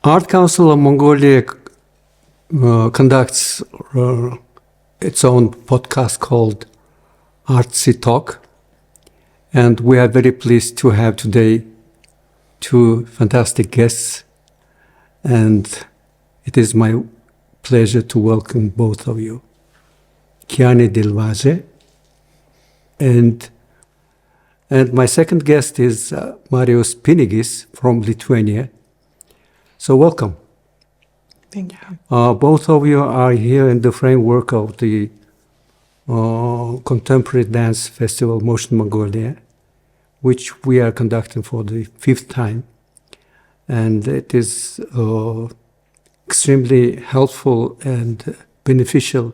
Art Council of Mongolia conducts its own podcast called ArtSee Talk, and we are very pleased to have today two fantastic guests, and it is my pleasure to welcome both of you. Kiani Dэл Vallli, and my second guest is Marius Pinigiis from Lithuania. So welcome. Thank you. Both of you are here in the framework of the Contemporary Dance Festival Motion Mongolia, which we are conducting for the 5th time. And it is extremely helpful and beneficial,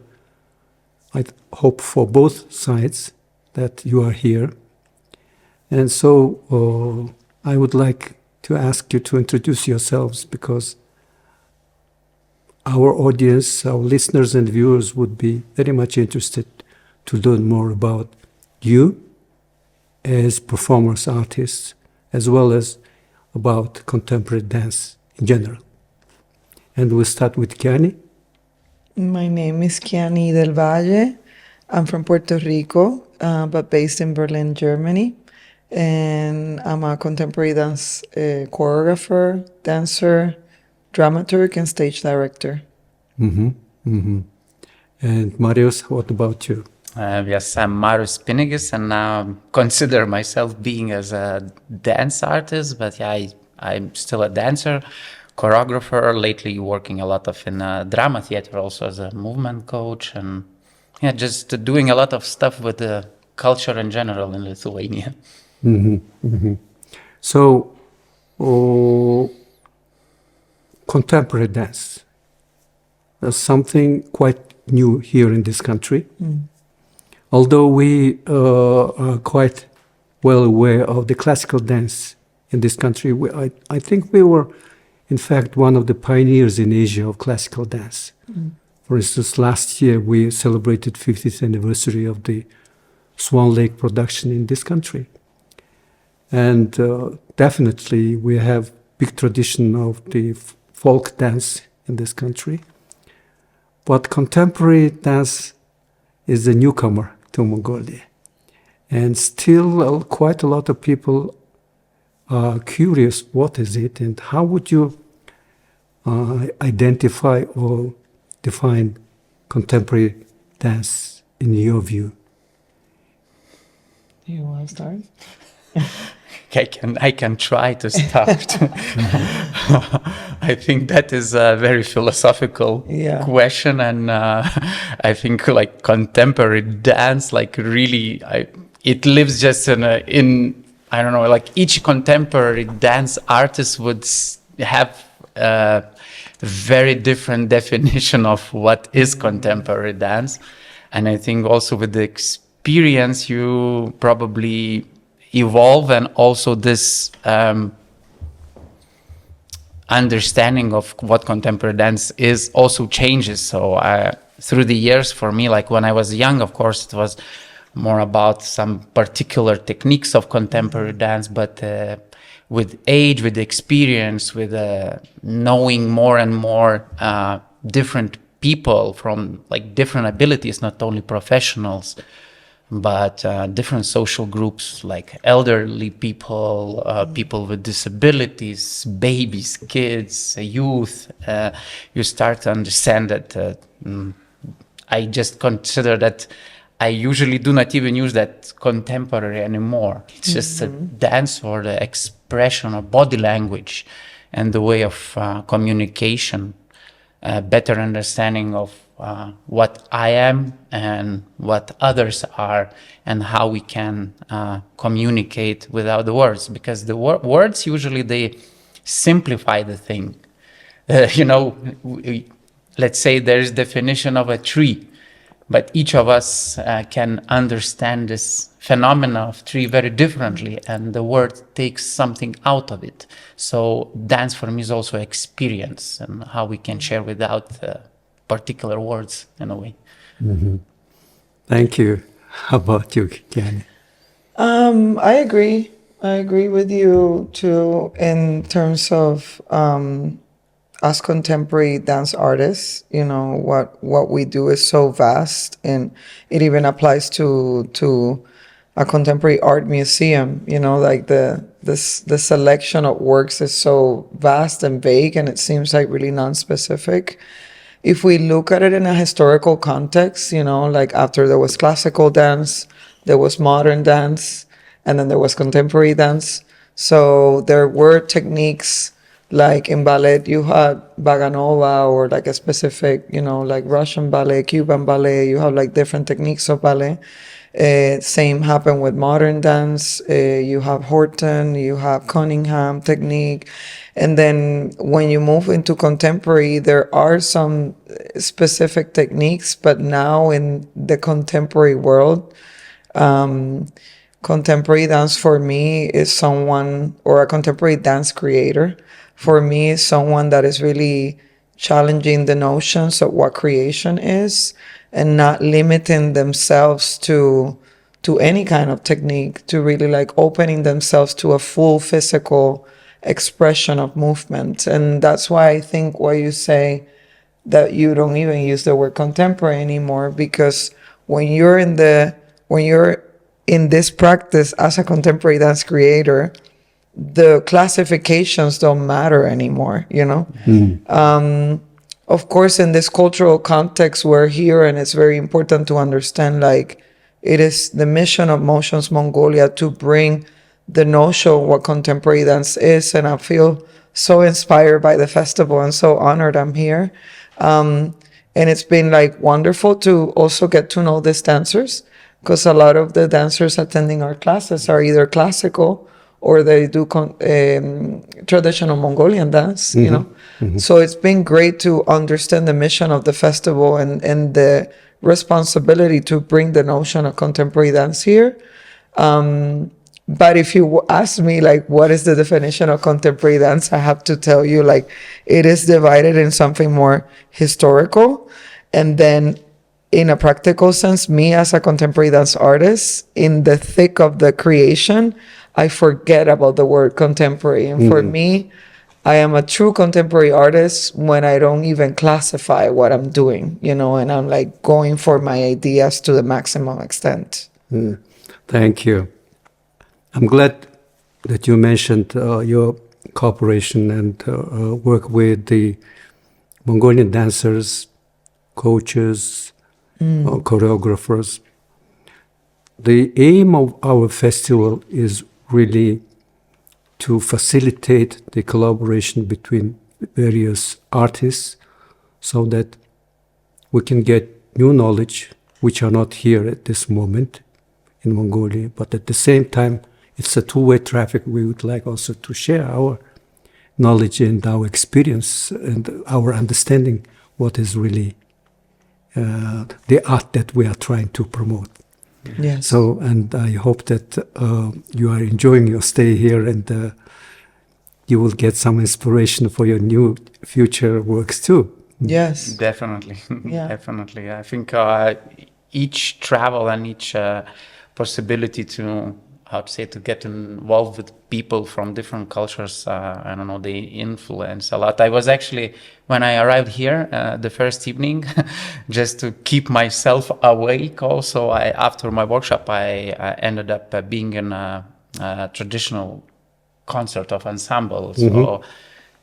I hope, for both sides that you are here. And so I would like to ask you to introduce yourselves, because our audience, our listeners and viewers would be very much interested to learn more about you as performers, artists, as well as about contemporary dance in general. And we'll start with Kiani. My name is Kiani Dэл Vallli. I'm from Puerto Rico, but based in Berlin, Germany. And I'm a contemporary dance choreographer, dancer, dramaturg, and stage director. Mm-hmm. Mm-hmm. And Marius, what about you? Yes, I'm Marius Pinigis, and now consider myself being as a dance artist, but yeah, I'm still a dancer, choreographer, lately working a lot of in drama theater also as a movement coach, and yeah, just doing a lot of stuff with the culture in general in Lithuania. Mm-hmm. Mm-hmm. So, contemporary dance is something quite new here in this country. Although we are quite well aware of the classical dance in this country, I think we were, in fact, one of the pioneers in Asia of classical dance. For instance, last year we celebrated 50th anniversary of the Swan Lake production in this country. And definitely we have big tradition of the folk dance in this country. But contemporary dance is a newcomer to Mongolia. And still quite a lot of people are curious, what is it, and how would you identify or define contemporary dance in your view? Do you want to start? I can try to start. I think that is a very philosophical question, and I think like contemporary dance, like really, it lives just in I don't know, like each contemporary dance artist would have a very different definition of what is contemporary dance, and I think also with the experience you probably evolve, and also this understanding of what contemporary dance is also changes. So through the years, for me, like when I was young, of course, it was more about some particular techniques of contemporary dance, but with age, with experience, with knowing more and more different people from like different abilities, not only professionals, but different social groups like elderly people, people with disabilities, babies, kids, youth, you start to understand that I just consider that I usually do not even use that contemporary anymore. It's just a dance or the expression or body language and the way of communication, better understanding of what I am and what others are, and how we can communicate without the words, because the words usually they simplify the thing. Let's say there's definition of a tree, but each of us can understand this phenomena of tree very differently, and the word takes something out of it. So dance for me is also experience and how we can share without particular words in a way. Mm-hmm. Thank you. How about you, Kiani? I agree. I agree with you too in terms of as contemporary dance artists, you know, what we do is so vast, and it even applies to a contemporary art museum. You know, like the selection of works is so vast and vague, and it seems like really non-specific. If we look at it in a historical context, you know, like after there was classical dance, there was modern dance, and then there was contemporary dance. So there were techniques, like in ballet, you had Vaganova, or like a specific, you know, like Russian ballet, Cuban ballet, you have like different techniques of ballet. Same happened with modern dance. You have Horton, you have Cunningham technique. And then when you move into contemporary, there are some specific techniques, but now in the contemporary world, contemporary dance for me is someone, or a contemporary dance creator, for me is someone that is really challenging the notions of what creation is, and not limiting themselves to any kind of technique, to really like opening themselves to a full physical expression of movement. And that's why I think why you say that you don't even use the word contemporary anymore, because when you're in this practice as a contemporary dance creator, the classifications don't matter anymore, you know? Of course, in this cultural context we're here, and it's very important to understand, like, it is the mission of Motions Mongolia to bring the notion of what contemporary dance is, and I feel so inspired by the festival and so honored I'm here. And it's been like wonderful to also get to know these dancers, because a lot of the dancers attending our classes are either classical or they do traditional Mongolian dance, you know. So it's been great to understand the mission of the festival and the responsibility to bring the notion of contemporary dance here. But if you ask me, like, what is the definition of contemporary dance, I have to tell you, like, it is divided in something more historical, and then in a practical sense, me as a contemporary dance artist, in the thick of the creation, I forget about the word contemporary. And for me, I am a true contemporary artist when I don't even classify what I'm doing, you know, and I'm like going for my ideas to the maximum extent. Thank you. I'm glad that you mentioned your cooperation and work with the Mongolian dancers, coaches, choreographers. The aim of our festival is really to facilitate the collaboration between various artists, so that we can get new knowledge which are not here at this moment in Mongolia. But at the same time, it's a two-way traffic. We would like also to share our knowledge and our experience and our understanding what is really the art that we are trying to promote. Yes. So, and I hope that you are enjoying your stay here, and you will get some inspiration for your new future works too. Yes. Definitely. Yeah. Definitely. I think each travel and each possibility to, how to say, to get involved with people from different cultures, I don't know, they influence a lot. I was actually, when I arrived here the first evening, just to keep myself awake also, after my workshop, I ended up being in a traditional concert of ensemble. So,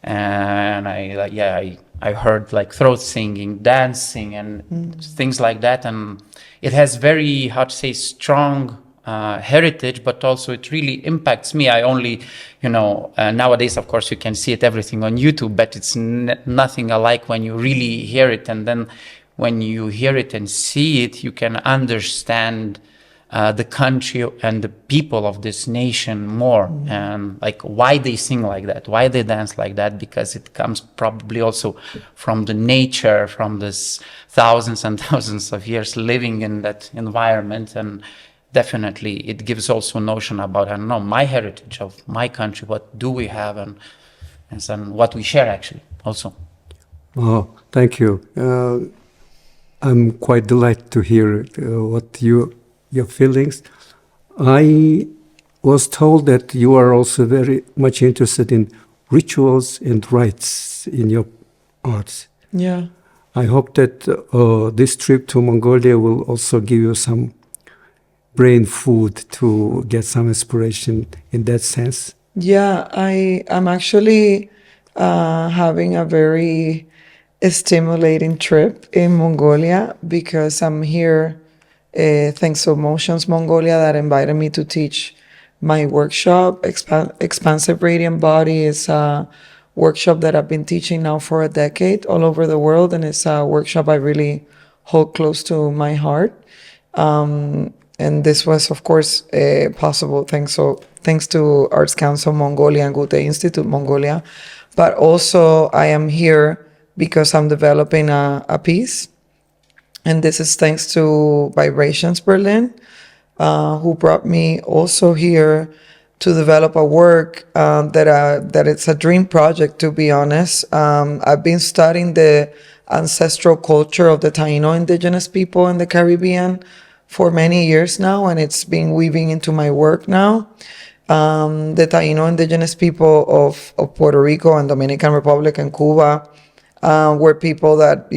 and I heard like throat singing, dancing, and things like that. And it has very, how to say, strong heritage, but also it really impacts me. I only, nowadays, of course, you can see it everything on YouTube, but it's nothing alike when you really hear it. And then when you hear it and see it, you can understand the country and the people of this nation more, and like why they sing like that, why they dance like that, because it comes probably also from the nature, from this thousands and thousands of years living in that environment. And definitely it gives also a notion about, I don't know, my heritage of my country, what do we have, and what we share actually also. Oh, thank you. I'm quite delighted to hear what your feelings. I was told that you are also very much interested in rituals and rites in your arts. Yeah. I hope that this trip to Mongolia will also give you some brain food to get some inspiration in that sense. Yeah, I'm actually having a very stimulating trip in Mongolia because I'm here thanks to Motions Mongolia that invited me to teach my workshop. Expansive Radiant Body is a workshop that I've been teaching now for a decade all over the world, and it's a workshop I really hold close to my heart. And this was, of course, possible thanks to Arts Council Mongolia and Goethe Institute Mongolia. But also I am here because I'm developing a piece. And this is thanks to Vibrations Berlin, who brought me also here to develop a work that it's a dream project, to be honest. I've been studying the ancestral culture of the Taino indigenous people in the Caribbean for many years now, and it's been weaving into my work now. The Taino indigenous people of Puerto Rico and Dominican Republic and Cuba were people that,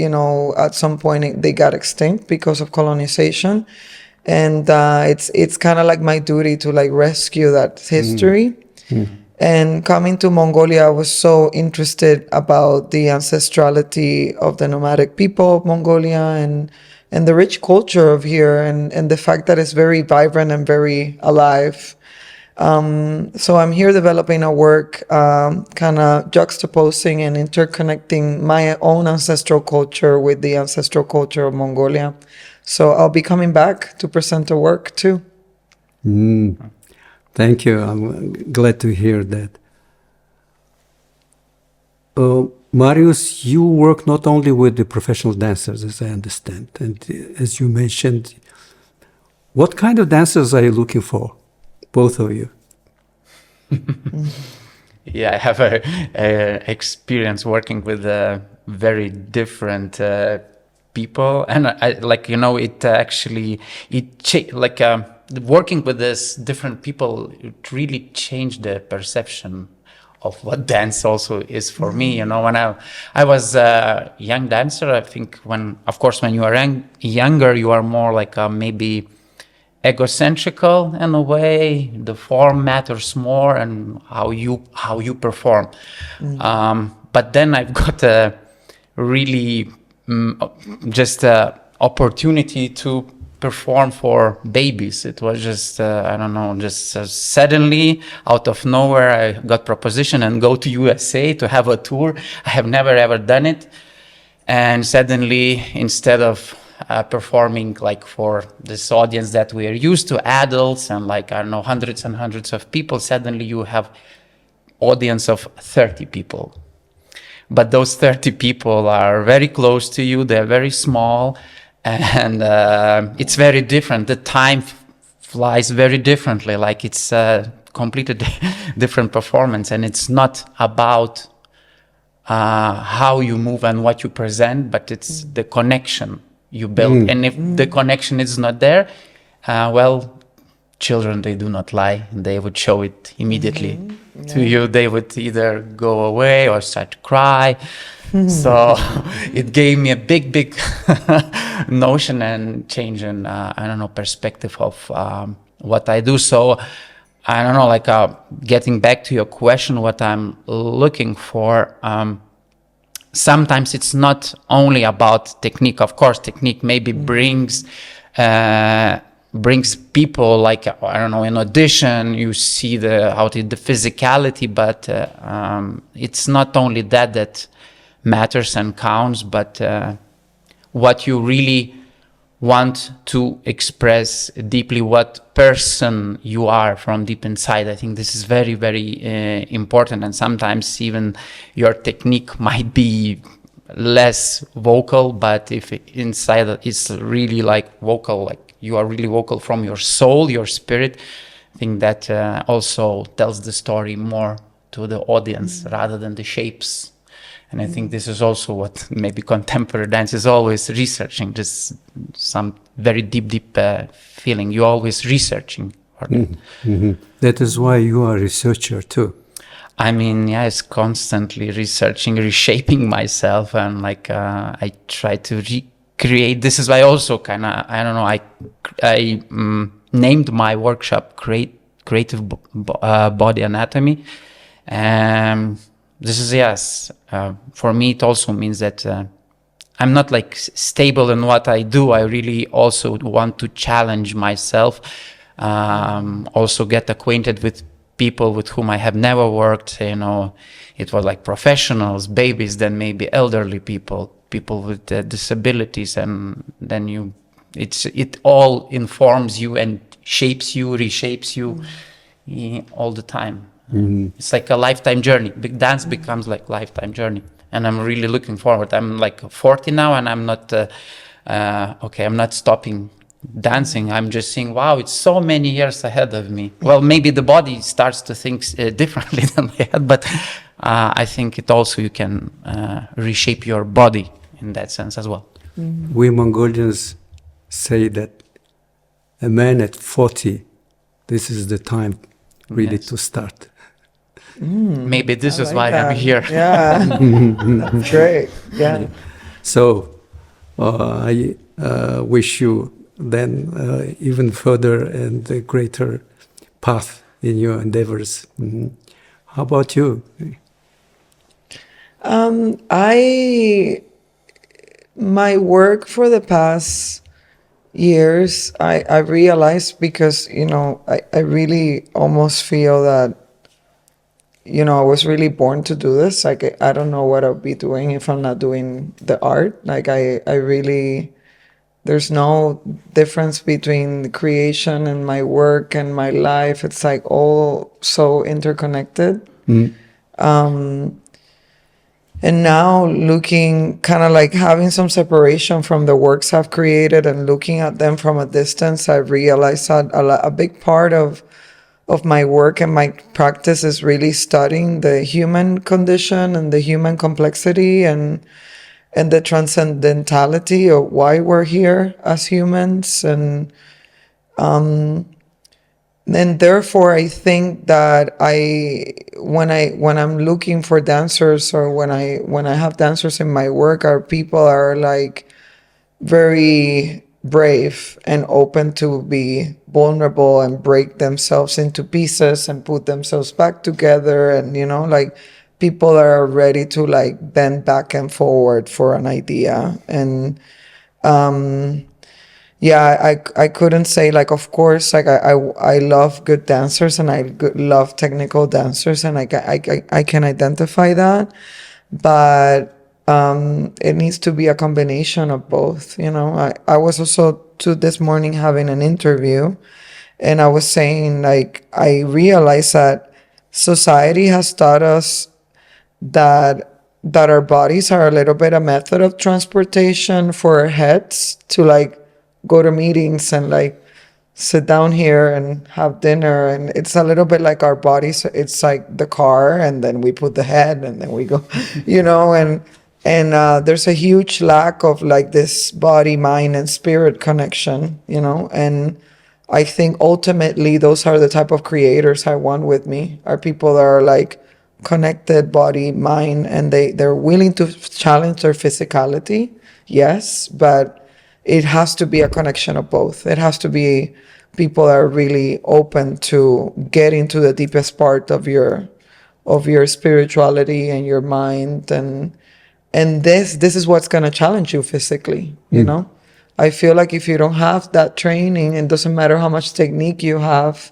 at some point they got extinct because of colonization. And it's kind of like my duty to rescue that history. And coming to Mongolia, I was so interested about the ancestrality of the nomadic people of Mongolia and the rich culture of here and the fact that it's very vibrant and very alive. So I'm here developing a work kind of juxtaposing and interconnecting my own ancestral culture with the ancestral culture of Mongolia. So I'll be coming back to present a work too. Thank you. I'm glad to hear that. Marius, you work not only with the professional dancers, as I understand, and as you mentioned, what kind of dancers are you looking for, both of you? Yeah, I have a experience working with very different people, and working with this different people, it really changed the perception of what dance also is for me. When I was a young dancer, I think when you are younger, you are more maybe egocentrical in a way. The form matters more and how you perform. But then I've got a really just opportunity to perform for babies. It was just suddenly out of nowhere I got proposition and go to USA to have a tour. I have never ever done it, and suddenly instead of performing for this audience that we are used to, adults and hundreds and hundreds of people, suddenly you have audience of 30 people. But those 30 people are very close to you, they're very small, and it's very different. The time flies very differently, it's a completely different performance, and it's not about how you move and what you present, but it's the connection you build. And if the connection is not there, children, they do not lie. They would show it immediately to you. They would either go away or start to cry. So it gave me a big notion and change in, perspective of what I do. So getting back to your question, what I'm looking for, sometimes it's not only about technique. Of course, technique maybe brings people in audition, you see the physicality, but it's not only that matters and counts, but what you really want to express deeply, what person you are from deep inside. I think this is very, very important, and sometimes even your technique might be less vocal, but if inside it's really vocal, you are really vocal from your soul, your spirit, I think that also tells the story more to the audience rather than the shapes. And I think this is also what maybe contemporary dance is always researching, just some very deep feeling. You're always researching. That is why you are a researcher too. I mean, yeah, it's constantly researching, reshaping myself, and like I try to recreate. This is why also kind of, I don't know, I named my workshop Creative Body Anatomy. This is, yes, for me it also means that I'm not like stable in what I do. I really also want to challenge myself, also get acquainted with people with whom I have never worked. You know, it was like professionals, babies, then maybe elderly people with disabilities, and then it all informs you and shapes you, reshapes you all the time. It's like a lifetime journey. Big dance becomes like lifetime journey, and I'm really looking forward. I'm like 40 now, and I'm not I'm not stopping dancing. I'm just saying, wow, it's so many years ahead of me. Well, maybe the body starts to think differently than the head, but I think it also, you can reshape your body in that sense as well. We Mongolians say that a man at 40, this is the time really to start. Maybe this is like why that. I'm here. Yeah, that's great. Yeah. So I wish you then even further and a greater path in your endeavors. How about you? My work for the past years, I realized, because, you know, I really almost feel that, you know, I was really born to do this. Like, I don't know what I'll be doing if I'm not doing the art. Like, I really, there's no difference between the creation and my work and my life. It's like all so interconnected. And now looking, kind of like having some separation from the works I've created and looking at them from a distance, I realized that a big part of my work and my practice is really studying the human condition and the human complexity and the transcendentality of why we're here as humans. And therefore, I think that when I'm looking for dancers, or when I have dancers in my work, our people are like very brave and open to be vulnerable and break themselves into pieces and put themselves back together. And, you know, like, people are ready to like bend back and forward for an idea. And I couldn't say, like, of course, like I love good dancers and I love technical dancers, and I can identify that, but it needs to be a combination of both. You know, I was also this morning having an interview, and I was saying, like, I realized that society has taught us that our bodies are a little bit a method of transportation for our heads to like go to meetings and like sit down here and have dinner. And it's a little bit like our bodies, it's like the car, and then we put the head and then we go, you know, and there's a huge lack of like this body, mind, and spirit connection, you know. And I think ultimately those are the type of creators I want with me, are people that are like connected body, mind, and they're willing to challenge their physicality, yes, but it has to be a connection of both. It has to be people that are really open to get into the deepest part of your spirituality and your mind, and this is what's going to challenge you physically, you know. I feel like if you don't have that training, it doesn't matter how much technique you have,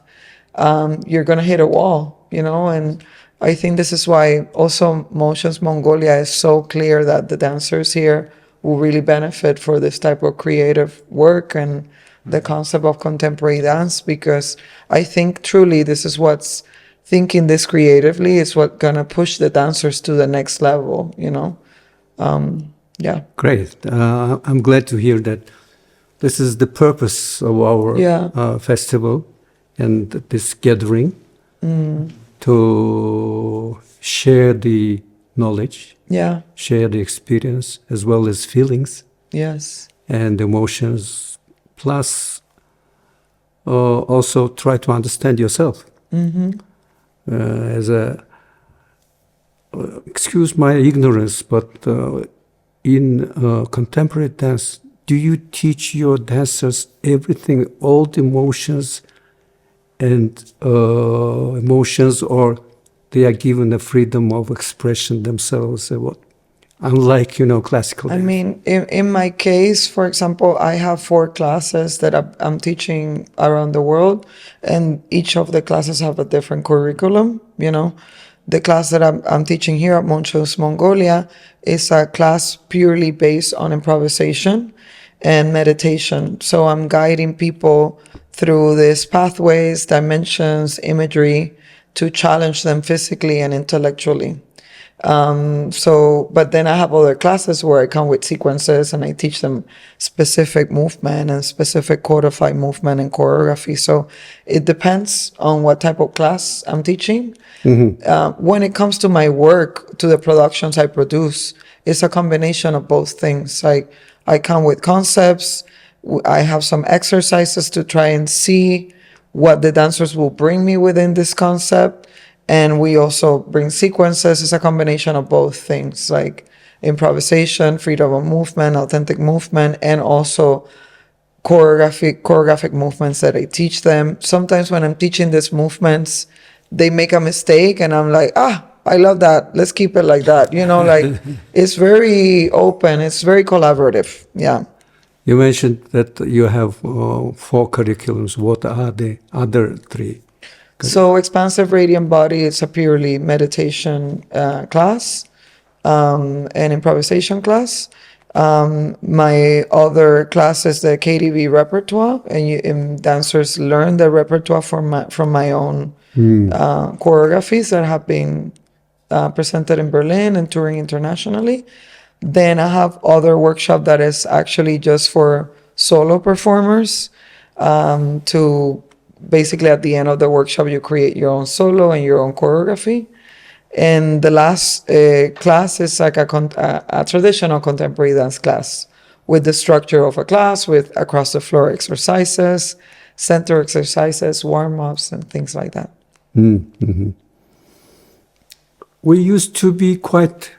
you're going to hit a wall, you know. And I think this is why also Motions Mongolia is so clear that the dancers here will really benefit for this type of creative work and the concept of contemporary dance, because I think truly this is what's thinking this creatively is what gonna push the dancers to the next level, you know. Great. I'm glad to hear that this is the purpose of our festival and this gathering, to share the knowledge, share the experience as well as feelings, and emotions, plus also try to understand yourself as a excuse my ignorance, but in contemporary dance, do you teach your dancers everything, all the emotions and emotions, or they are given the freedom of expression themselves? What? Unlike, classical dance. I mean, in my case, for example, I have 4 classes that I'm teaching around the world, and each of the classes have a different curriculum, The class that I'm teaching here at Montrose, Mongolia, is a class purely based on improvisation and meditation. So I'm guiding people through these pathways, dimensions, imagery, to challenge them physically and intellectually. But then I have other classes where I come with sequences and I teach them specific movement and specific codified movement and choreography. So it depends on what type of class I'm teaching. When it comes to my work, to the productions I produce, it's a combination of both things. Like, I come with concepts, I have some exercises to try and see what the dancers will bring me within this concept. And we also bring sequences. It's a combination of both things, like improvisation, freedom of movement, authentic movement, and also choreographic movements that I teach them. Sometimes when I'm teaching these movements, they make a mistake and I'm like, I love that. Let's keep it like that. It's very open. It's very collaborative. Yeah. You mentioned that you have 4 curriculums. What are the other 3? So Expansive Radiant Body, it's a purely meditation class and improvisation class. My other class is the KDV repertoire, and dancers learn the repertoire from my own choreographies that have been presented in Berlin and touring internationally. Then I have other workshop that is actually just for solo performers, to basically at the end of the workshop, you create your own solo and your own choreography. And the last class is like a traditional contemporary dance class with the structure of a class, with across the floor exercises, center exercises, warm-ups, and things like that. Mm-hmm. We used to be quite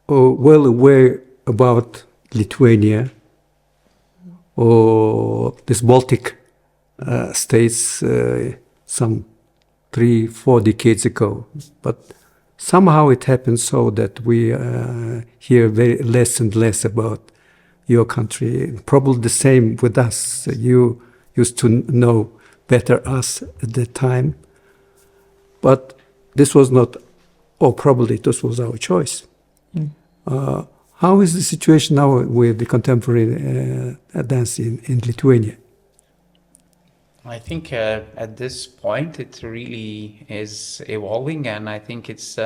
well aware about Lithuania or this Baltic states some 3-4 decades ago, but somehow it happened so that we hear very less and less about your country. Probably the same with us. You used to know better us at the time, but this was not, or probably this was our choice. How is the situation now with the contemporary dance in Lithuania? I think at this point it really is evolving, and I think it's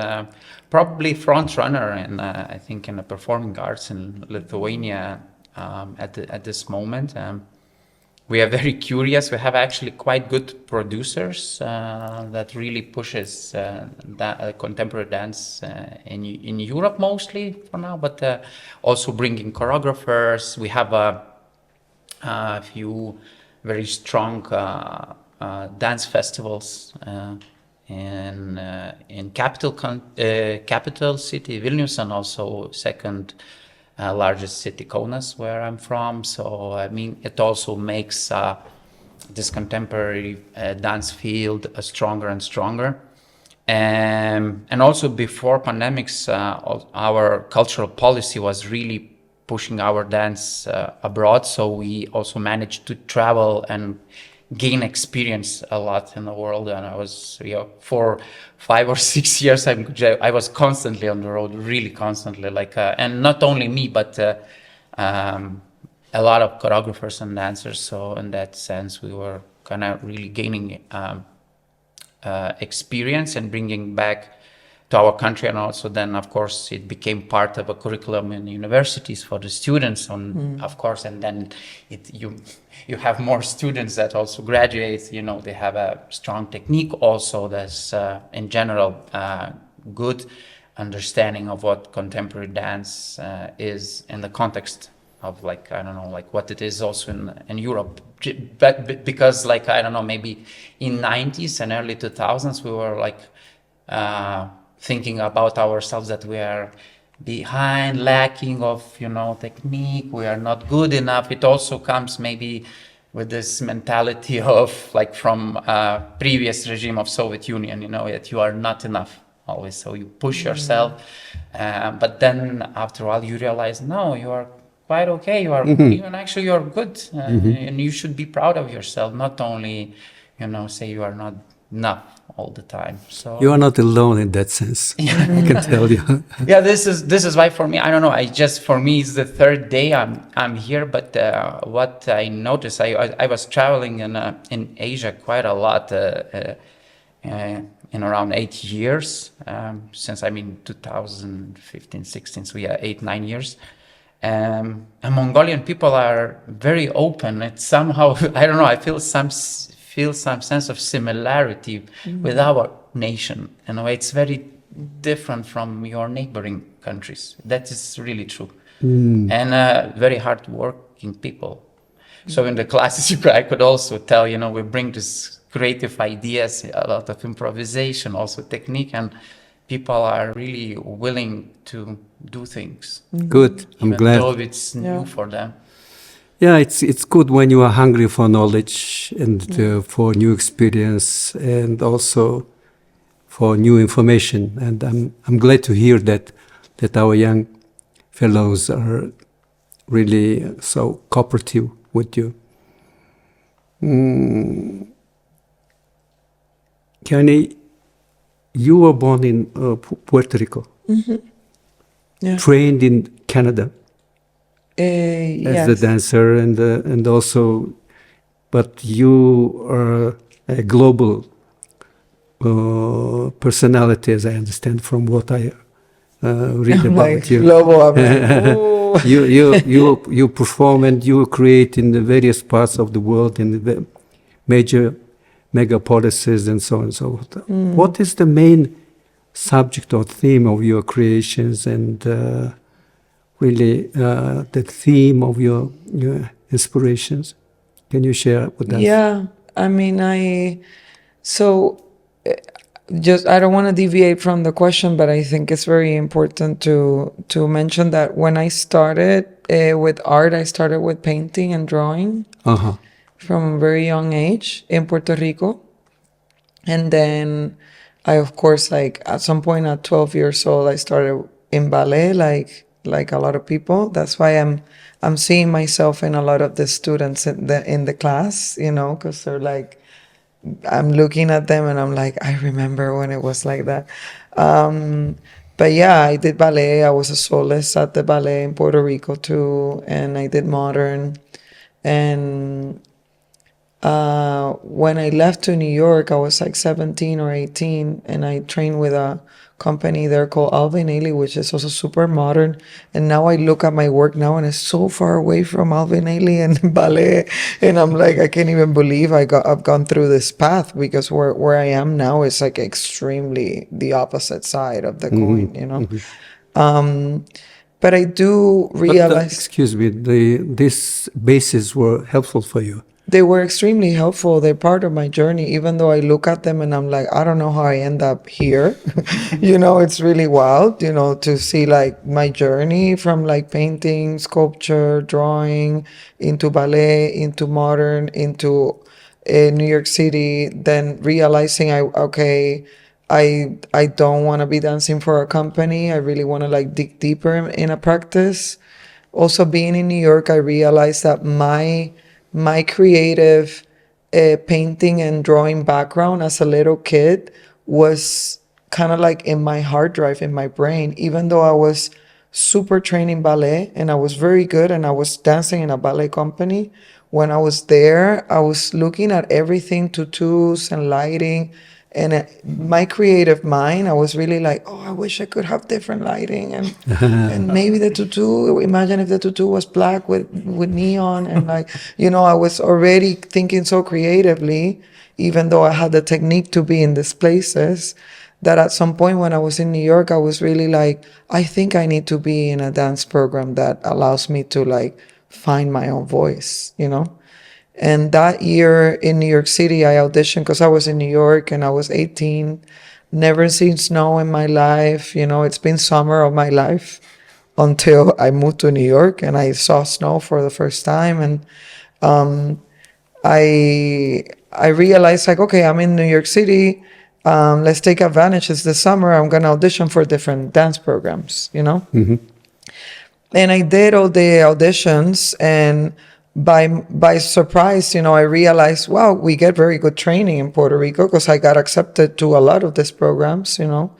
probably front runner in I think in the performing arts in Lithuania at this moment. We are very curious. We have actually quite good producers that really pushes contemporary dance in Europe mostly for now, but also bringing choreographers. We have a few very strong dance festivals in capital city Vilnius, and also second largest city Kaunas, where I'm from. So I mean, it also makes this contemporary dance field stronger and stronger. And also before pandemics, our cultural policy was really pushing our dance abroad, so we also managed to travel and gain experience a lot in the world. And I was, for 5 or 6 years, I was constantly on the road, really constantly. And not only me, but a lot of choreographers and dancers. So in that sense, we were kind of really gaining experience and bringing back to our country. And also then, of course, it became part of a curriculum in universities for the students, of course. And then you have more students that also graduate. They have a strong technique also. That's in general good understanding of what contemporary dance is in the context of what it is also in Europe. But because maybe in 90s and early 2000s we were thinking about ourselves that we are behind, lacking of, technique, we are not good enough. It also comes maybe with this mentality of like from previous regime of Soviet Union, that you are not enough always. So you push yourself, but then after a while you realize, no, you are quite okay. You are even actually you're good, and you should be proud of yourself. Not only, say you are not enough all the time. So You are not alone in that sense. I can tell you. yeah, this is why for me, I don't know. For me it's the third day I'm here. But what I noticed, I was traveling in Asia quite a lot in around 8 years since 2015, 16. So yeah, 8-9 years. And Mongolian people are very open. It's somehow I don't know. I feel some sense of similarity with our nation. It's very different from your neighboring countries. That is really true. And very hard-working people. So in the classes, I could also tell, we bring this creative ideas, a lot of improvisation, also technique, and people are really willing to do things. Good. I'm glad. Even though it's new for them. Yeah, it's good when you are hungry for knowledge and for new experience and also for new information. And I'm glad to hear that our young fellows are really so cooperative with you. Kiani, you were born in Puerto Rico, Yeah. trained in Canada as Yes. a dancer, and also, but you are a global personality, as I understand from what I read I'm about like you. global. I'm like, ooh. You perform and you create in the various parts of the world, in the major megapolises and so on and so forth. What is the main subject or theme of your creations, and really the theme of your inspirations? Can you share with us? Yeah, just I don't want to deviate from the question, but I think it's very important to mention that when I started with art, I started with painting and drawing from a very young age in Puerto Rico. And then I, of course, at some point at 12 years old, I started in ballet, like a lot of people. That's why I'm seeing myself in a lot of the students in the class, because they're like, I'm looking at them and I'm like, I remember when it was like that. But yeah, I did ballet. I was a soloist at the ballet in Puerto Rico too, and I did modern. And when I left to New York, I was like 17 or 18, and I trained with a company there called Alvin, which is also super modern. And now I look at my work now and it's so far away from Alvin and ballet, and I'm like, I can't even believe I've gone through this path, because where I am now is like extremely the opposite side of the coin, but I do realize. Excuse me, these bases were helpful for you. They were extremely helpful. They're part of my journey, even though I look at them and I'm like, I don't know how I end up here. It's really wild, to see like my journey from like painting, sculpture, drawing, into ballet, into modern, into New York City, then realizing I don't want to be dancing for a company. I really want to like dig deeper in a practice. Also being in New York, I realized that my creative painting and drawing background as a little kid was kind of like in my hard drive, in my brain, even though I was super trained in ballet and I was very good and I was dancing in a ballet company. When I was there, I was looking at everything, tutus and lighting, and my creative mind, I was really like, oh, I wish I could have different lighting, and and maybe the tutu, imagine if the tutu was black with neon, and like, I was already thinking so creatively, even though I had the technique to be in these places, that at some point when I was in New York, I was really like, I think I need to be in a dance program that allows me to like find my own voice, And that year in New York City, I auditioned because I was in New York and I was 18. never seen snow in my life. You know, it's been summer of my life until I moved to New York and I saw snow for the first time. And I realized, like, okay, I'm in New York City. Let's take advantage. It's the summer. I'm going to audition for different dance programs, you know? And I did all the auditions, and by surprise, you know, I realized, wow, we get very good training in Puerto Rico, because I got accepted to a lot of these programs, you know.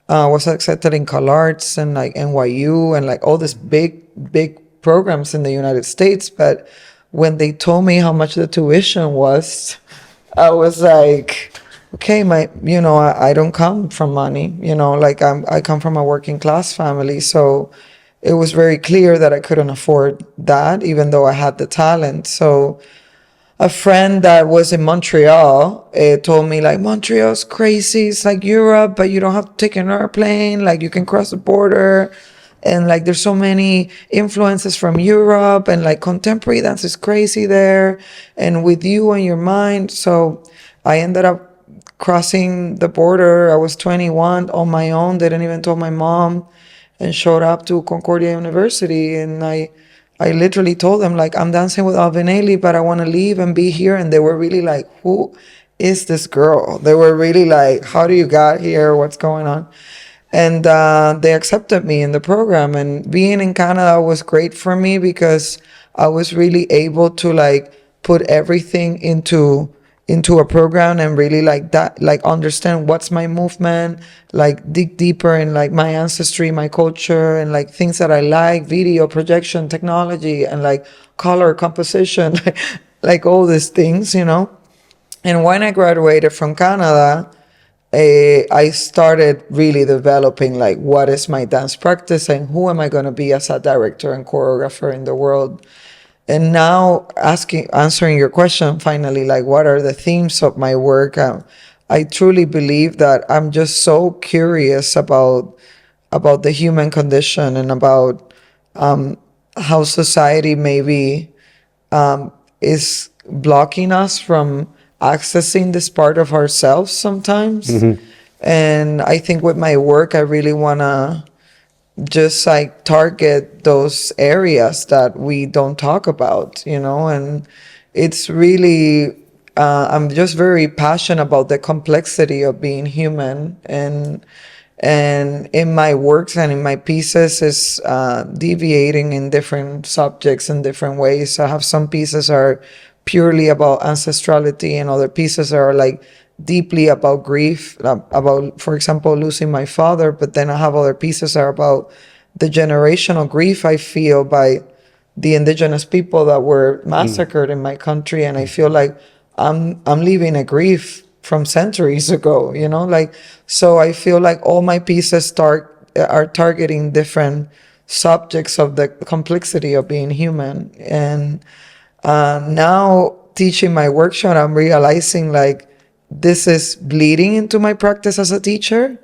Was accepted in CalArts and like NYU and like all these big programs in the United States. But when they told me how much the tuition was, I was like, okay, I don't come from money, you know, like I come from a working class family. So it was very clear that I couldn't afford that, even though I had the talent. So a friend that was in Montreal told me, like, Montreal's crazy. It's like Europe, but you don't have to take an airplane. Like, you can cross the border. And like, there's so many influences from Europe, and like contemporary dance is crazy there. And with you and your mind. So I ended up crossing the border. I was 21 on my own. Didn't even tell my mom, and showed up to Concordia University. And I literally told them, like, I'm dancing with Alvinelli, but I want to leave and be here. And they were really like, who is this girl? They were really like, how do you got here? What's going on? And they accepted me in the program. And being in Canada was great for me, because I was really able to like put everything into a program and really like that, like understand what's my movement, like dig deeper in like my ancestry, my culture, and like things that I like, video, projection, technology, and like color, composition, like all these things, you know. And when I graduated from Canada, I started really developing like what is my dance practice and who am I going to be as a director and choreographer in the world. And now answering your question finally, like what are the themes of my work? I truly believe that I'm just so curious about the human condition and about how society maybe is blocking us from accessing this part of ourselves sometimes. And I think with my work, I really want to just like target those areas that we don't talk about, you know. And it's really I'm just very passionate about the complexity of being human, and in my works and in my pieces is deviating in different subjects in different ways. I have some pieces are purely about ancestrality, and other pieces are like deeply about grief, about, for example, losing my father. But then I have other pieces that are about the generational grief I feel by the indigenous people that were massacred in my country. And I feel like I'm living a grief from centuries ago, you know, like, so I feel like all my pieces are targeting different subjects of the complexity of being human. And now teaching my workshop, I'm realizing like this is bleeding into my practice as a teacher.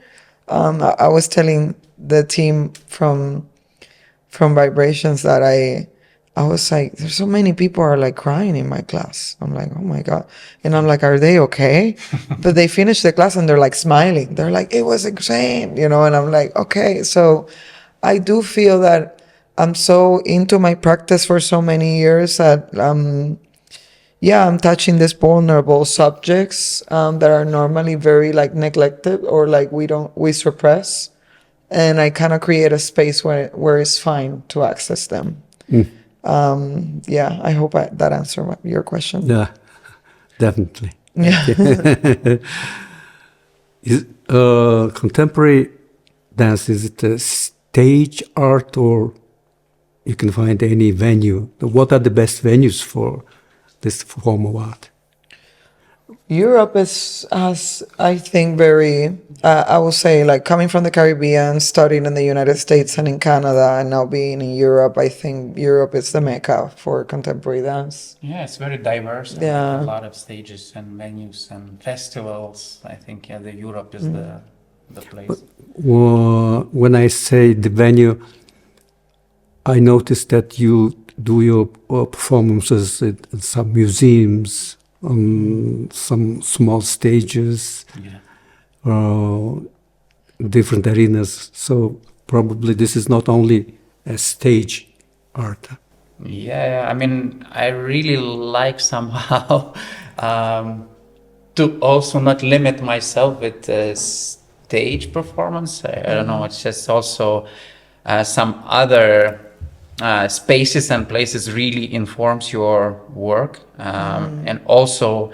I was telling the team from Vibrations that I was like, there's so many people are like crying in my class. I'm like, oh my God. And I'm like, are they okay? But they finish the class and they're like smiling. They're like, it was insane, you know? And I'm like, okay. So I do feel that I'm so into my practice for so many years that, I'm touching these vulnerable subjects that are normally very like neglected or like we suppress. And I kind of create a space where it's fine to access them. I hope that answered your question. Yeah, definitely. Yeah. Contemporary dance, is it a stage art, or you can find any venue? What are the best venues for this form of art? Europe has, I think, very, I would say, like coming from the Caribbean, studying in the United States and in Canada, and now being in Europe, I think Europe is the mecca for contemporary dance. Yeah, it's very diverse. And Yeah. like a lot of stages and venues and festivals. I think the Europe is the place. Well, when I say the venue, I noticed that you do your performances at some museums, on some small stages. Yeah. different arenas. So probably this is not only a stage art. Yeah, I mean, I really like somehow to also not limit myself with stage performance. I don't know, it's just also some other spaces and places really informs your work, and also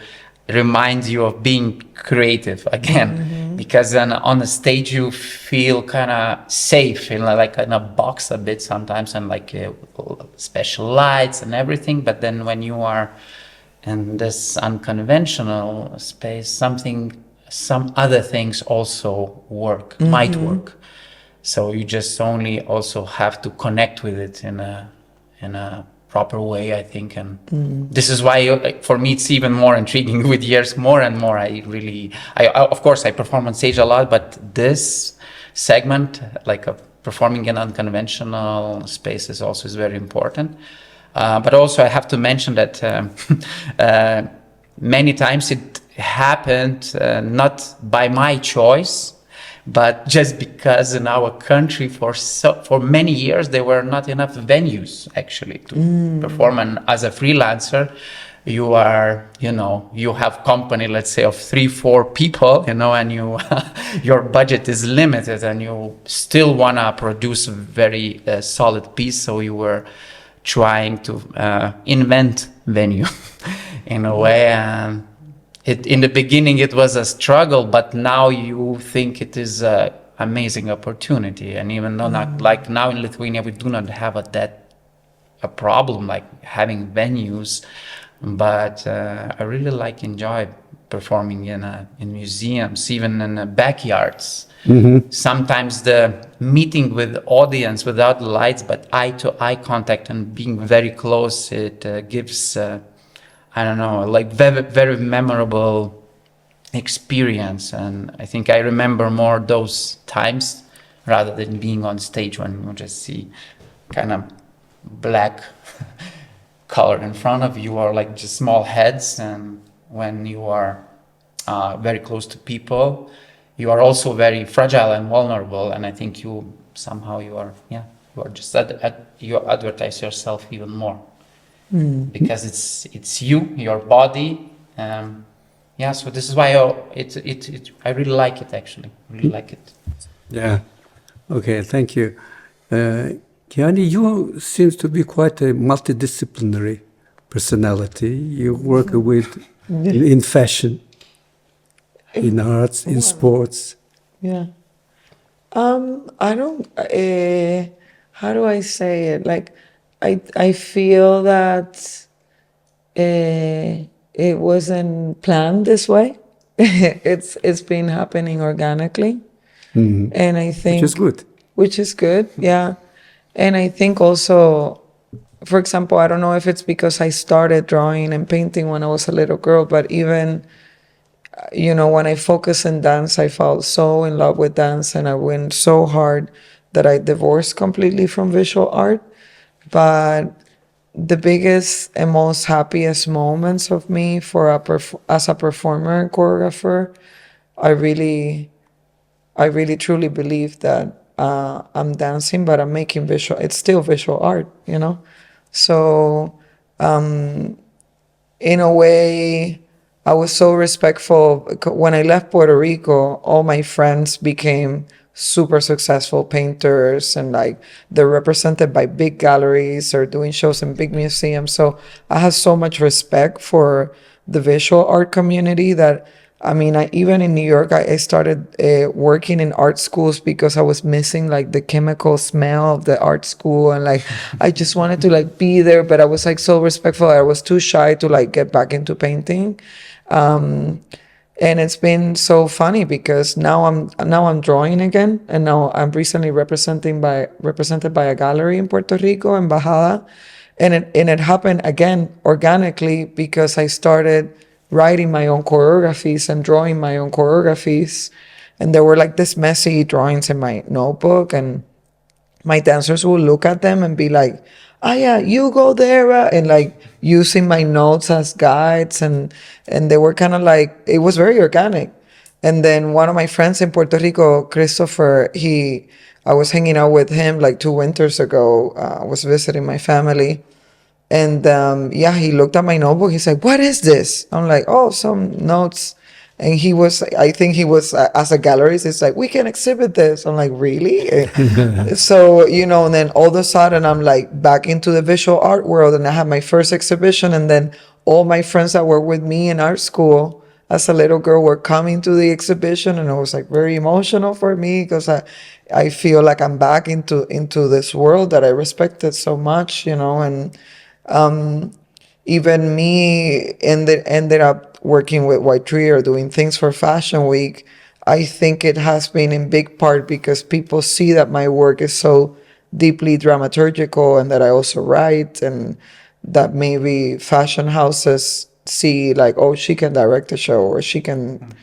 reminds you of being creative again, because then on the stage you feel kind of safe in a box a bit sometimes, and like special lights and everything. But then when you are in this unconventional space, some other things also might work. So you just only also have to connect with it in a proper way, I think. And this is why for me it's even more intriguing with years, more and more. I of course I perform on stage a lot, but this segment, like performing in unconventional spaces, also is very important. But also I have to mention that many times it happened not by my choice, but just because in our country for many years there were not enough venues actually to perform. And as a freelancer, you have company, let's say, of 3-4 people, and your budget is limited, and you still wanna produce a very solid piece. So you were trying to invent venue in a way, and in the beginning it was a struggle, but now you think it is an amazing opportunity. And even though not like now in Lithuania we do not have a problem like having venues, but I really enjoy performing in museums, even in backyards. Sometimes the meeting with the audience without lights, but eye-to-eye contact and being very close, it gives I don't know, like very, very memorable experience. And I think I remember more those times rather than being on stage when you just see kind of black color in front of you, or like just small heads. And when you are very close to people, you are also very fragile and vulnerable. And I think you are just you advertise yourself even more. Because it's your body, so this is why I really like it, actually. Really like it. Yeah. Okay, thank you. Kiani, you seems to be quite a multidisciplinary personality. You work with in fashion, in arts, in sports. Yeah. I don't. How do I say it? Like, I feel that it wasn't planned this way. It's been happening organically, and I think which is good, yeah. And I think also, for example, I don't know if it's because I started drawing and painting when I was a little girl, but even when I focused in dance, I fell so in love with dance, and I went so hard that I divorced completely from visual art. But the biggest and most happiest moments of me as a performer and choreographer, I really truly believe that I'm dancing, but I'm making it's still visual art, So in a way, I was so respectful. When I left Puerto Rico, all my friends became super successful painters, and like they're represented by big galleries or doing shows in big museums. So I have so much respect for the visual art community that, even in New York, I started working in art schools because I was missing like the chemical smell of the art school, and like I just wanted to like be there, but I was like so respectful. I was too shy to like get back into painting. And it's been so funny because now I'm drawing again, and now I'm recently represented by a gallery in Puerto Rico, Embajada, and it happened again organically because I started writing my own choreographies and drawing my own choreographies, and there were like this messy drawings in my notebook, and my dancers will look at them and be like, "Ah, yeah, you go there," and like using my notes as guides, and they were kind of like, it was very organic. And then one of my friends in Puerto Rico, Christopher, I was hanging out with him like 2 winters ago. I was visiting my family. And he looked at my notebook. He's like, "What is this?" I'm like, "Oh, some notes." And I think he was, as a gallerist, it's like, "We can exhibit this." I'm like, "Really?" So, and then all of a sudden I'm like back into the visual art world, and I had my first exhibition. And then all my friends that were with me in art school as a little girl were coming to the exhibition. And it was like very emotional for me because I feel like I'm back into this world that I respected so much, and even me ended up working with White Tree or doing things for Fashion Week. I think it has been in big part because people see that my work is so deeply dramaturgical and that I also write, and that maybe fashion houses see like, oh, she can direct a show or she can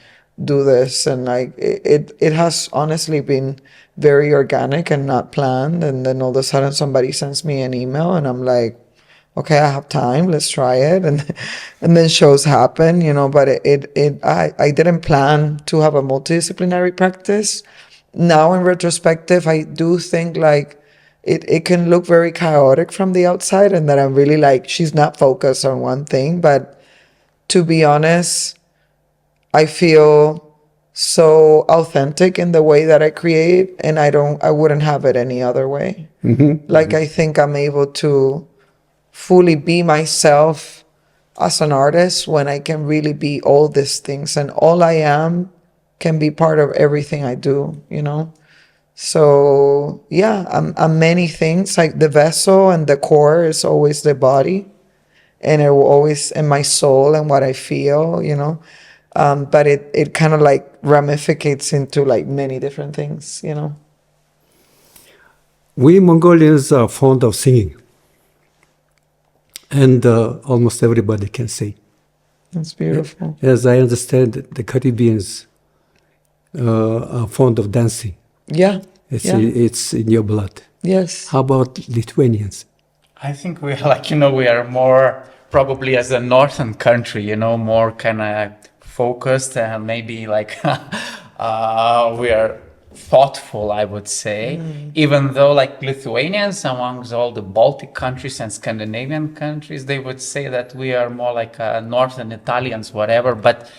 do this. And like it has honestly been very organic and not planned. And then all of a sudden somebody sends me an email and I'm like, okay, I have time, let's try it. And then shows happen, but I didn't plan to have a multidisciplinary practice. Now in retrospective, I do think like it can look very chaotic from the outside, and that I'm really like, she's not focused on one thing. But to be honest, I feel so authentic in the way that I create, and I wouldn't have it any other way. Mm-hmm. Like, I think I'm able to fully be myself as an artist when I can really be all these things, and all I am can be part of everything I do, So yeah, I'm many things. Like the vessel and the core is always the body, and it will always in my soul and what I feel, but it kind of like ramificates into like many different things, We Mongolians are fond of singing. And almost everybody can sing. That's beautiful. As I understand, the Caribbeans are fond of dancing. Yeah. It's in your blood. Yes. How about Lithuanians? I think we are like, we are more probably as a northern country, more kind of focused and maybe like we are thoughtful, I would say, even though like Lithuanians amongst all the Baltic countries and Scandinavian countries, they would say that we are more like Northern Italians, whatever, but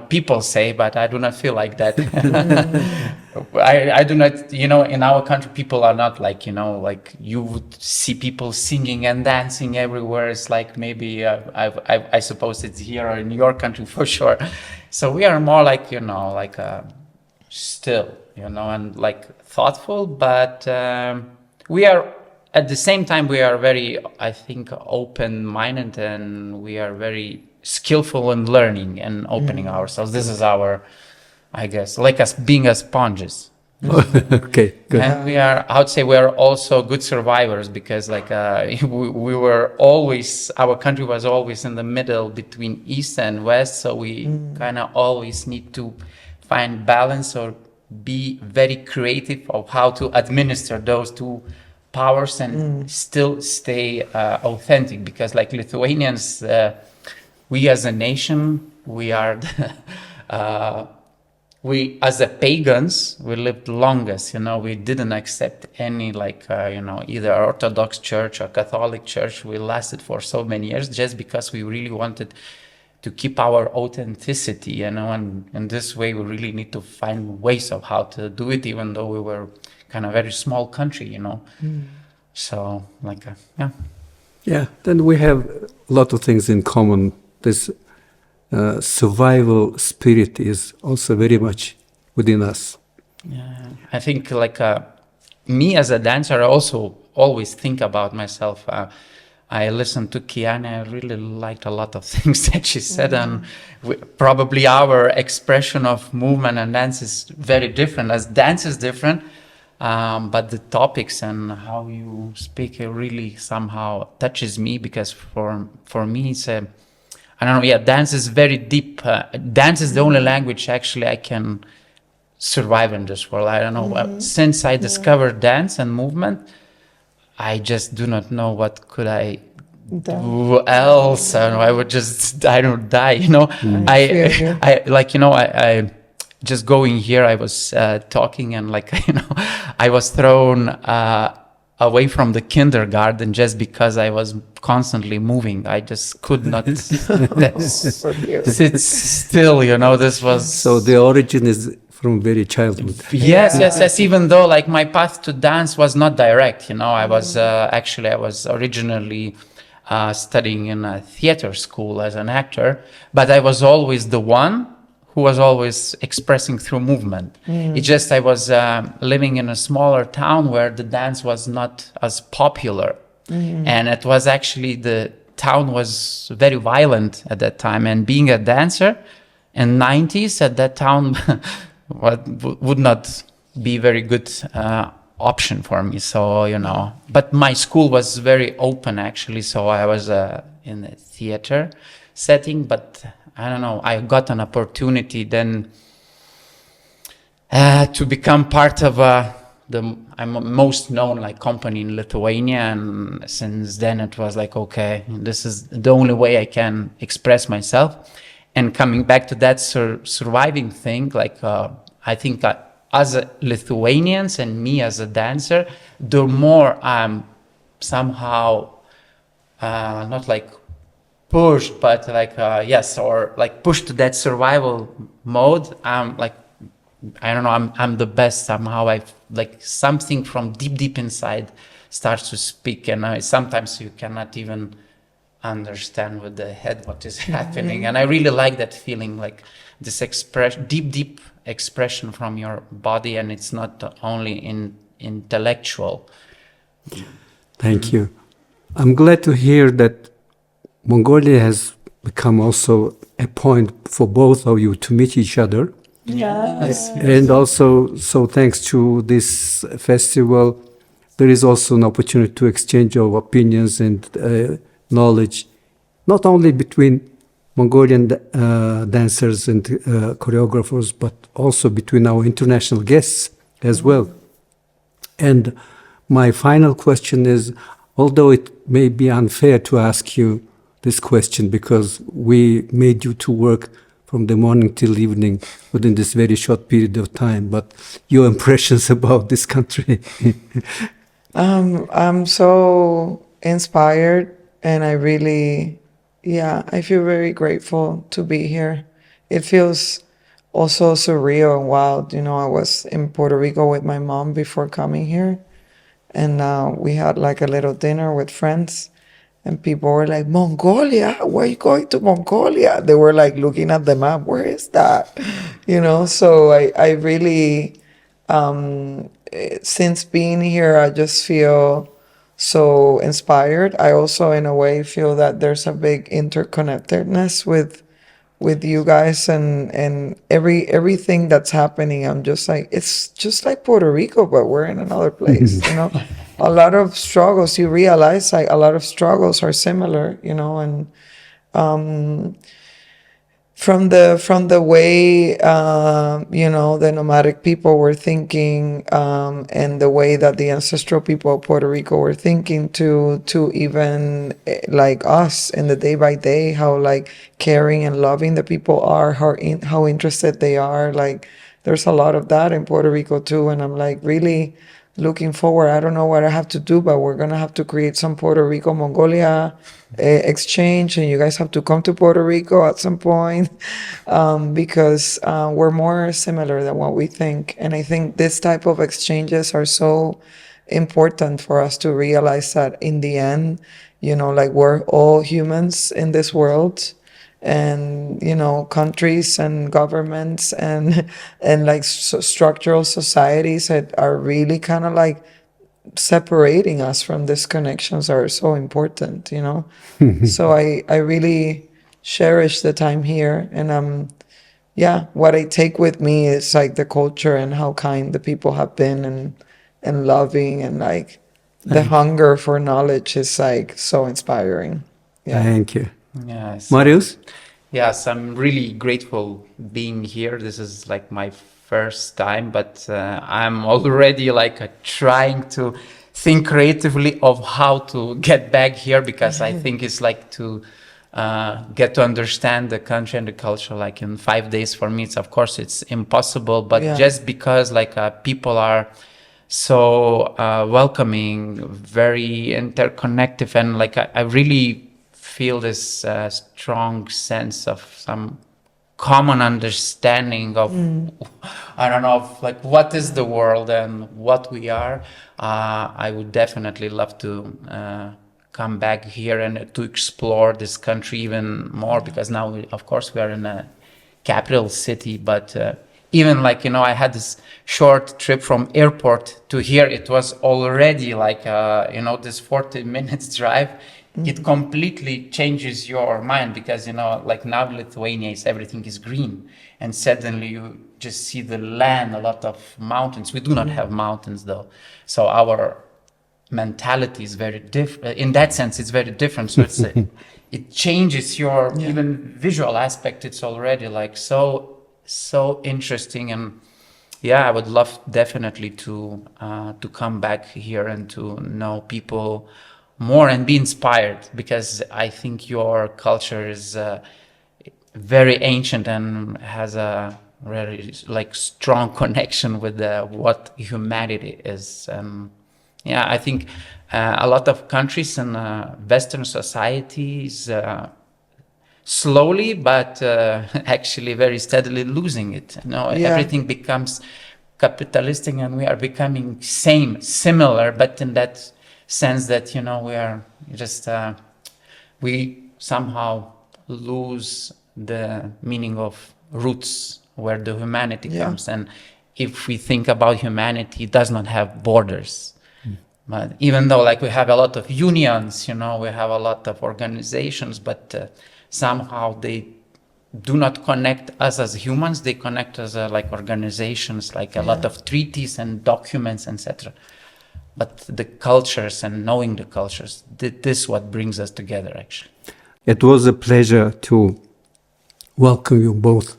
people say, but I do not feel like that. I do not, in our country, people are not like, like you would see people singing and dancing everywhere. It's like maybe, I suppose it's here or in your country for sure. So we are more like, still, and like thoughtful, but we are at the same time, we are very, I think, open-minded, and we are very skillful in learning and opening ourselves. This is our, I guess, like us being as sponges. Okay, good. And we are, I would say we are also good survivors because like we were always, our country was always in the middle between East and West. So we kind of always need to find balance or be very creative of how to administer those two powers and still stay authentic, because like Lithuanians, we as a nation, we are we as a pagans, we lived longest, we didn't accept any like either Orthodox Church or Catholic Church. We lasted for so many years just because we really wanted to keep our authenticity, and in this way we really need to find ways of how to do it, even though we were kind of very small country, So like, yeah. Yeah, then we have a lot of things in common. This survival spirit is also very much within us. Yeah, I think like me as a dancer, I also always think about myself. I listened to Kiani. I really liked a lot of things that she said, and probably our expression of movement and dance is very different. As dance is different, but the topics and how you speak really somehow touches me, because for me it's I don't know. Yeah, dance is very deep. Dance is the only language actually I can survive in this world. I don't know. Since I discovered dance and movement, I just do not know what could I who else? I would just, I don't die, you know. feel I like, you know, I just going here, I was talking and like, you know, I was thrown away from the kindergarten just because I was constantly moving. I just could not sit still, you know. This was So the origin is from very childhood. yes. Even though like my path to dance was not direct, you know, I was actually I was originally studying in a theater school as an actor, but I was always the one who was always expressing through movement. It just I was living in a smaller town where the dance was not as popular, and it was actually the town was very violent at that time. And being a dancer in 90s at that town would not be very good option for me. So you know, but my school was very open actually. So I was in a theater setting, but I don't know, I got an opportunity then to become part of I'm most known like company in Lithuania, and since then it was like, okay, this is the only way I can express myself. And coming back to that surviving thing, like I think as a Lithuanians and me as a dancer, the more I'm somehow not like pushed, but like yes, or like pushed to that survival mode. I'm like, I don't know, I'm the best somehow. I like something from deep inside starts to speak, and sometimes you cannot even understand with the head what is happening. And I really like that feeling, like this expression, deep expression from your body, and it's not only intellectual. Thank you. I'm glad to hear that Mongolia has become also a point for both of you to meet each other. Yes. And also, so thanks to this festival, there is also an opportunity to exchange of opinions and knowledge, not only between Mongolian dancers and choreographers, but also between our international guests as well. And my final question is, although it may be unfair to ask you this question because we made you to work from the morning till evening within this very short period of time, but your impressions about this country? I'm so inspired, and I really, I feel very grateful to be here. It feels also surreal and wild. You know, I was in Puerto Rico with my mom before coming here, and we had like a little dinner with friends, and people were like, Mongolia, where are you going to Mongolia? They were like looking at the map, where is that? You know, so I really, since being here, I just feel so inspired. I also, in a way, feel that there's a big interconnectedness with you guys and everything that's happening. I'm just like, it's just like Puerto Rico, but we're in another place, you know. A lot of struggles, you realize like a lot of struggles are similar, you know, and from the way you know, the nomadic people were thinking, and the way that the ancestral people of Puerto Rico were thinking, to even like us in the day by day, how like caring and loving the people are, how interested they are. Like there's a lot of that in Puerto Rico too, and I'm like really looking forward. I don't know what I have to do, but we're gonna have to create some Puerto Rico Mongolia exchange, and you guys have to come to Puerto Rico at some point, because we're more similar than what we think. And I think this type of exchanges are so important for us to realize that in the end, you know, like we're all humans in this world, and you know, countries and governments and like structural societies that are really kind of like separating us from these connections are so important, you know. So I really cherish the time here, and what I take with me is like the culture and how kind the people have been, and loving, and like the hunger for knowledge is like so inspiring. Thank you. Yes. Marius? Yes, I'm really grateful being here. This is like my first time, but I'm already like trying to think creatively of how to get back here, because I think it's like to get to understand the country and the culture like in 5 days. For me, it's of course it's impossible, but just because like people are so welcoming, very interconnected, and like I really feel this strong sense of some common understanding of I don't know, of like what is the world and what we are. I would definitely love to come back here and to explore this country even more, because now of course we are in a capital city, but even like, you know, I had this short trip from airport to here. It was already like you know, this 40 minutes drive. It completely changes your mind, because, you know, like now Lithuania is, everything is green, and suddenly you just see the land, a lot of mountains. We do not have mountains though. So our mentality is very different. In that sense, it's very different. So it's it changes your even visual aspect. It's already like so interesting. And yeah, I would love definitely to come back here and to know people more and be inspired, because I think your culture is very ancient and has a very like strong connection with what humanity is. Yeah, I think a lot of countries in Western societies slowly but actually very steadily losing it. You know, everything becomes capitalistic, and we are becoming similar, but in that sense that, you know, we are just we somehow lose the meaning of roots, where the humanity comes. And if we think about humanity, it does not have borders. But even though like we have a lot of unions, you know, we have a lot of organizations, but somehow they do not connect us as humans. They connect us like organizations, like a lot of treaties and documents, etc. But the cultures and knowing the cultures, this is what brings us together, actually. It was a pleasure to welcome you, both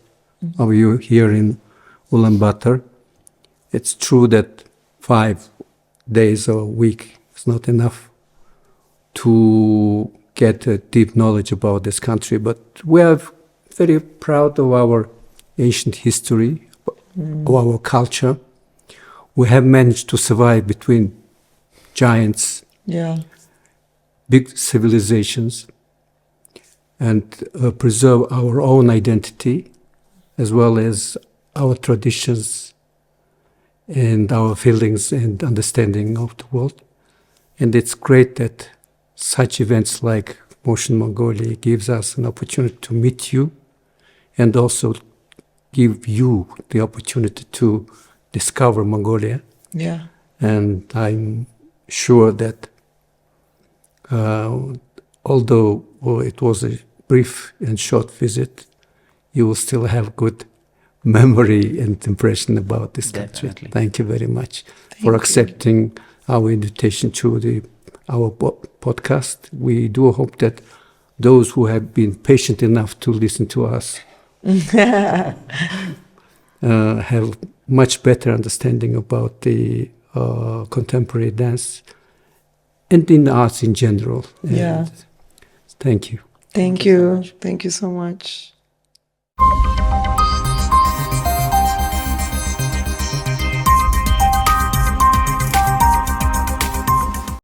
of you, here in Ulaanbaatar. It's true that 5 days or a week is not enough to get a deep knowledge about this country, but we are very proud of our ancient history, of our culture. We have managed to survive between giants, big civilizations, and preserve our own identity, as well as our traditions and our feelings and understanding of the world. And it's great that such events like Motion Mongolia gives us an opportunity to meet you, and also give you the opportunity to discover Mongolia. And I'm sure that although it was a brief and short visit, you will still have good memory and impression about this country. Thank you very much for accepting our invitation to our podcast. We do hope that those who have been patient enough to listen to us have much better understanding about the contemporary dance and in arts in general. And thank you. Thank you so much.